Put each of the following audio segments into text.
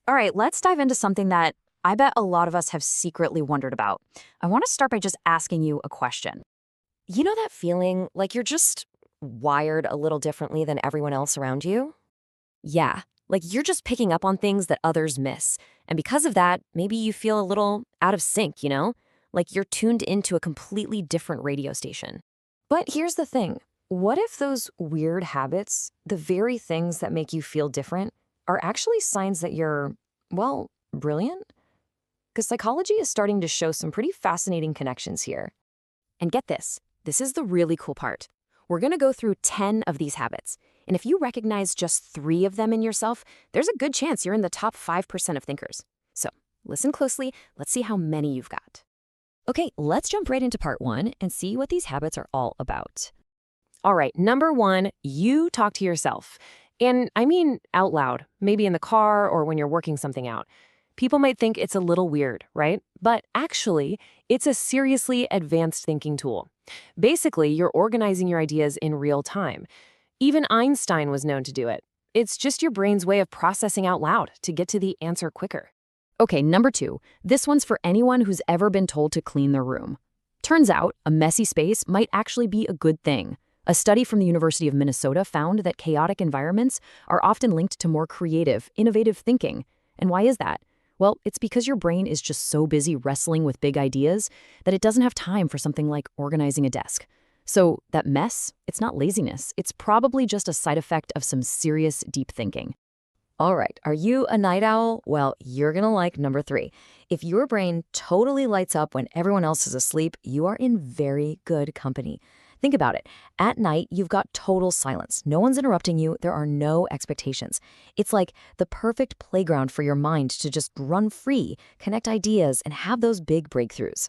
All right, let's dive into something that I bet a lot of us have secretly wondered about. I want to start by just asking you a question. You know that feeling like you're just wired a little differently than everyone else around you? Yeah, like you're just picking up on things that others miss. And because of that, maybe you feel a little out of sync, Like you're tuned into a completely different radio station. But here's the thing. What if those weird habits, the very things that make you feel different, are actually signs that you're, well, brilliant? Because psychology is starting to show some pretty fascinating connections here. And get this is the really cool part. We're going to go through 10 of these habits. And if you recognize just 3 of them in yourself, there's a good chance you're in the top 5% of thinkers. So listen closely. Let's see how many you've got. Okay, let's jump right into part 1 and see what these habits are all about. All right, number 1, you talk to yourself. And I mean out loud, maybe in the car or when you're working something out. People might think it's a little weird, right? But actually, it's a seriously advanced thinking tool. Basically, you're organizing your ideas in real time. Even Einstein was known to do it. It's just your brain's way of processing out loud to get to the answer quicker. Okay, number 2. This one's for anyone who's ever been told to clean their room. Turns out, a messy space might actually be a good thing. A study from the University of Minnesota found that chaotic environments are often linked to more creative, innovative thinking. And why is that? Well, it's because your brain is just so busy wrestling with big ideas that it doesn't have time for something like organizing a desk. So that mess, it's not laziness. It's probably just a side effect of some serious deep thinking. All right, are you a night owl? Well, you're gonna like number 3. If your brain totally lights up when everyone else is asleep, you are in very good company. Think about it. At night, you've got total silence. No one's interrupting you. There are no expectations. It's like the perfect playground for your mind to just run free, connect ideas, and have those big breakthroughs.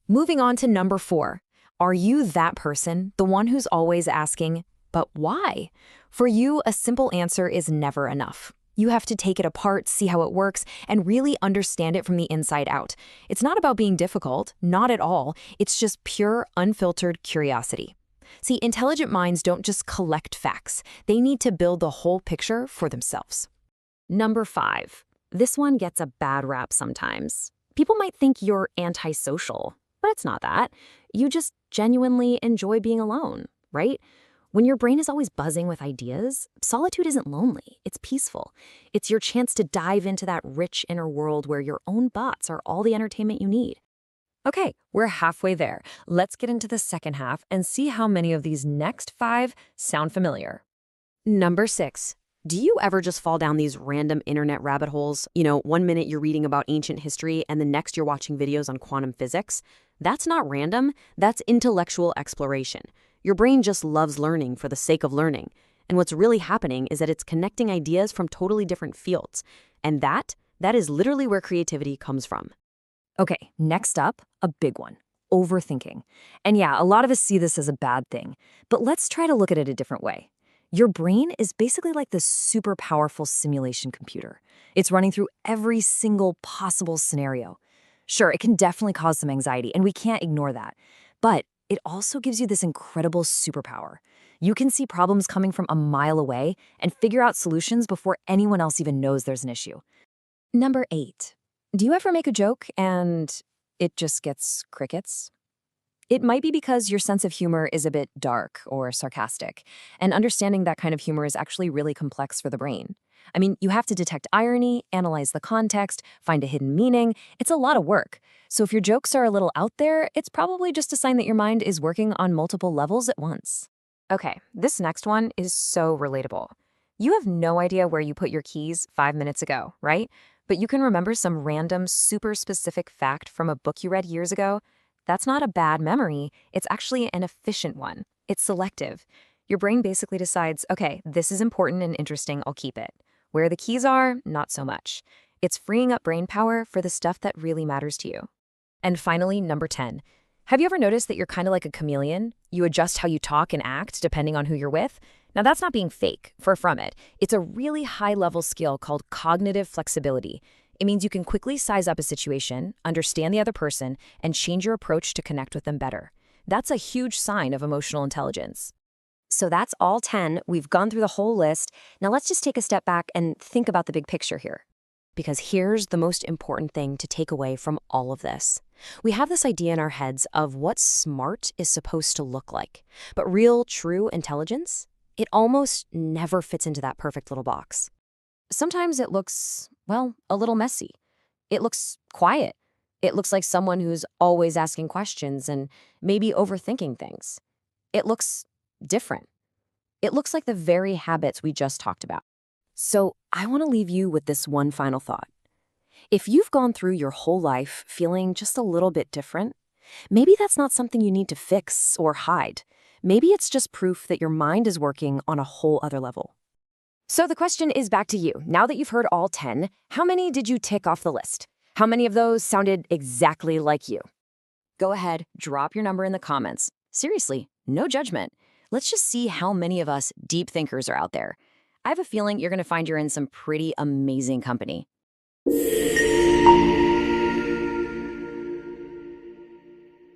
Moving on to number 4. Are you that person, the one who's always asking, but why? For you, a simple answer is never enough. You have to take it apart, see how it works, and really understand it from the inside out. It's not about being difficult, not at all. It's just pure, unfiltered curiosity. See, intelligent minds don't just collect facts. They need to build the whole picture for themselves. Number 5. This one gets a bad rap sometimes. People might think you're antisocial, but it's not that. You just genuinely enjoy being alone, right? When your brain is always buzzing with ideas, solitude isn't lonely, it's peaceful. It's your chance to dive into that rich inner world where your own thoughts are all the entertainment you need. Okay, we're halfway there. Let's get into the second half and see how many of these next 5 sound familiar. Number 6. Do you ever just fall down these random internet rabbit holes? One minute you're reading about ancient history and the next you're watching videos on quantum physics? That's not random, that's intellectual exploration. Your brain just loves learning for the sake of learning. And what's really happening is that it's connecting ideas from totally different fields. And that is literally where creativity comes from. Okay, next up, a big one, overthinking. And yeah, a lot of us see this as a bad thing, but let's try to look at it a different way. Your brain is basically like this super powerful simulation computer. It's running through every single possible scenario. Sure, it can definitely cause some anxiety, and we can't ignore that. But it also gives you this incredible superpower. You can see problems coming from a mile away and figure out solutions before anyone else even knows there's an issue. Number 8. Do you ever make a joke and it just gets crickets? It might be because your sense of humor is a bit dark or sarcastic, and understanding that kind of humor is actually really complex for the brain. I mean, you have to detect irony, analyze the context, find a hidden meaning. It's a lot of work. So if your jokes are a little out there, it's probably just a sign that your mind is working on multiple levels at once. Okay, this next one is so relatable. You have no idea where you put your keys 5 minutes ago, right? But you can remember some random, super specific fact from a book you read years ago. That's not a bad memory. It's actually an efficient one. It's selective. Your brain basically decides, okay, this is important and interesting, I'll keep it. Where the keys are, not so much. It's freeing up brain power for the stuff that really matters to you. And finally, number 10. Have you ever noticed that you're kind of like a chameleon? You adjust how you talk and act depending on who you're with. Now, that's not being fake, far from it. It's a really high-level skill called cognitive flexibility. It means you can quickly size up a situation, understand the other person, and change your approach to connect with them better. That's a huge sign of emotional intelligence. So that's all 10. We've gone through the whole list. Now let's just take a step back and think about the big picture here. Because here's the most important thing to take away from all of this. We have this idea in our heads of what smart is supposed to look like. But real, true intelligence, it almost never fits into that perfect little box. Sometimes it looks, well, a little messy. It looks quiet. It looks like someone who's always asking questions and maybe overthinking things. It looks different. It looks like the very habits we just talked about. So I want to leave you with this one final thought. If you've gone through your whole life feeling just a little bit different, maybe that's not something you need to fix or hide. Maybe it's just proof that your mind is working on a whole other level. So the question is back to you. Now that you've heard all 10, how many did you tick off the list? How many of those sounded exactly like you? Go ahead, drop your number in the comments. Seriously, no judgment. Let's just see how many of us deep thinkers are out there. I have a feeling you're going to find you're in some pretty amazing company.